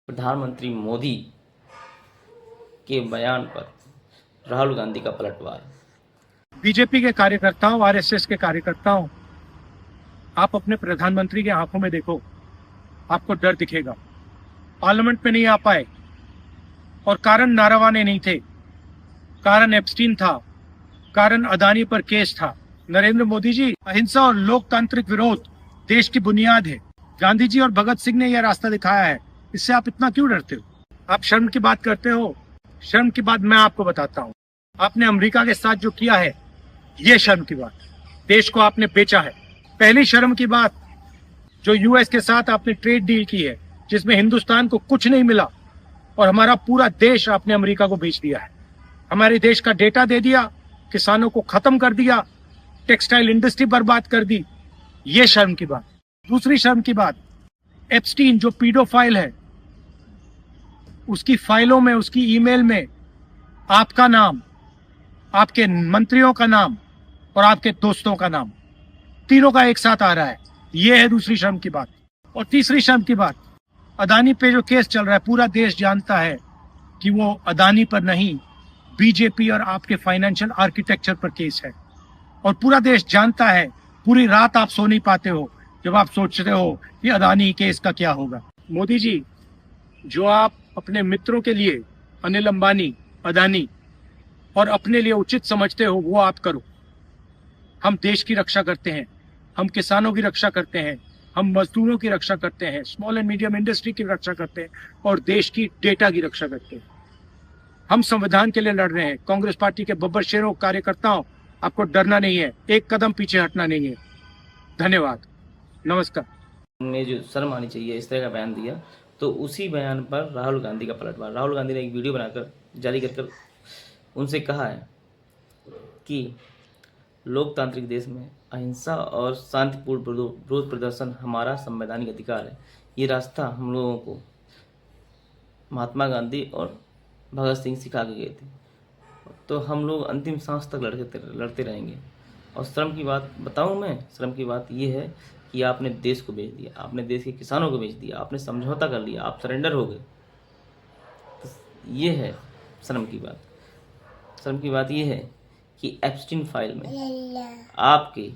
प्रधानमंत्री मोदी के बयान पर राहुल गांधी का पलटवार। बीजेपी के कार्यकर्ताओं, आरएसएस के कार्यकर्ताओं, आप अपने प्रधानमंत्री की आंखों में देखो, आपको डर दिखेगा। पार्लियामेंट में नहीं आ पाए और कारण नारावाने नहीं थे, कारण एप्स्टीन था, कारण अदानी पर केस था। नरेंद्र मोदी जी, अहिंसा और लोकतांत्रिक विरोध देश की बुनियाद है। गांधी जी और भगत सिंह ने यह रास्ता दिखाया है, इससे आप इतना क्यों डरते हो? आप शर्म की बात करते हो। शर्म की बात मैं आपको बताता हूँ। आपने अमेरिका के साथ जो किया है, ये शर्म की बात। देश को आपने बेचा है। पहली शर्म की बात, जो यूएस के साथ आपने ट्रेड डील की है, जिसमें हिंदुस्तान को कुछ नहीं मिला और हमारा पूरा देश आपने अमेरिका को बेच दिया है। हमारे देश का डेटा दे दिया, किसानों को खत्म कर दिया, टेक्सटाइल इंडस्ट्री बर्बाद कर दी। ये शर्म की बात। दूसरी शर्म की बात, एप्स्टीन जो पीडोफाइल है, उसकी फाइलों में, उसकी ईमेल में आपका नाम, आपके मंत्रियों का नाम और आपके दोस्तों का नाम, तीनों का एक साथ आ रहा है। यह है दूसरी शर्म की बात। और तीसरी शर्म की बात, अदानी पे जो केस चल रहा है, पूरा देश जानता है कि वो अदानी पर नहीं, बीजेपी और आपके फाइनेंशियल आर्किटेक्चर पर केस है। और पूरा देश जानता है, पूरी रात आप सो नहीं पाते हो जब आप सोचते हो कि अदानी केस का क्या होगा। मोदी जी, जो आप अपने मित्रों के लिए, अनिल अंबानी, अदानी, और अपने लिए उचित समझते हो, वो आप करो। हम देश की रक्षा करते हैं, हम किसानों की रक्षा करते हैं, हम मजदूरों की रक्षा करते हैं, स्मॉल एंड मीडियम इंडस्ट्री की रक्षा करते हैं और देश की डेटा की रक्षा करते हैं। हम संविधान के लिए लड़ रहे हैं। कांग्रेस पार्टी के बब्बर शेरों, कार्यकर्ताओं, आपको डरना नहीं है, एक कदम पीछे हटना नहीं है। धन्यवाद, नमस्कार। उनमें जो शर्म आनी चाहिए, इस तरह का बयान दिया, तो उसी बयान पर राहुल गांधी का पलटवार। राहुल गांधी ने एक वीडियो बनाकर जारी कर उनसे कहा है कि लोकतांत्रिक देश में अहिंसा और शांतिपूर्ण विरोध प्रदर्शन हमारा संवैधानिक अधिकार है। ये रास्ता हम लोगों को महात्मा गांधी और भगत सिंह सिखा के गए थे, तो हम लोग अंतिम सांस तक लड़ते रहेंगे। और शर्म की बात बताऊं मैं, शर्म की बात ये है कि आपने देश को बेच दिया, आपने देश के किसानों को बेच दिया, आपने समझौता कर लिया, आप सरेंडर हो गए। तो ये है शर्म की बात। शर्म की बात ये है कि एप्स्टीन फाइल में आपके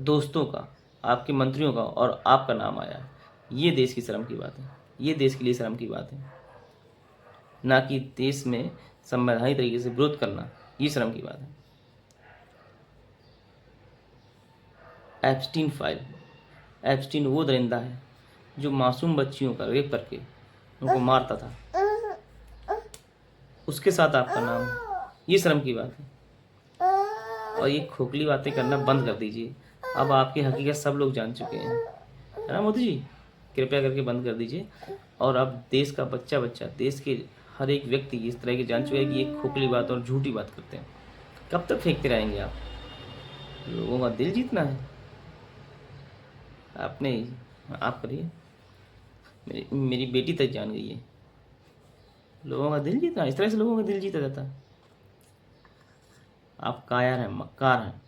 दोस्तों का, आपके मंत्रियों का और आपका नाम आया। ये देश की शर्म की बात है, ये देश के लिए शर्म की बात है, ना कि देश में संवैधानिक तरीके से विरोध करना। ये शर्म की बात है। एप्स्टीन फाइल, एप्स्टीन वो दरिंदा है जो मासूम बच्चियों का रेप करके उनको मारता था, उसके साथ आपका नाम है। ये शर्म की बात है। और ये खोखली बातें करना बंद कर दीजिए। अब आपकी हकीकत सब लोग जान चुके हैं, है ना मोदी जी? कृपया करके बंद कर दीजिए। और अब देश का बच्चा बच्चा, देश के हर एक व्यक्ति इस तरह की जान चुका है कि ये खोखली बात और झूठी बात करते हैं। कब तक फेंकते रहेंगे आप? लोगों का दिल जीतना है आपने, आप करिए। मेरी बेटी तक जान गई है, लोगों का दिल जीतना इस तरह से लोगों का दिल जीता जाता है। आप कायर हैं, मक्कार हैं।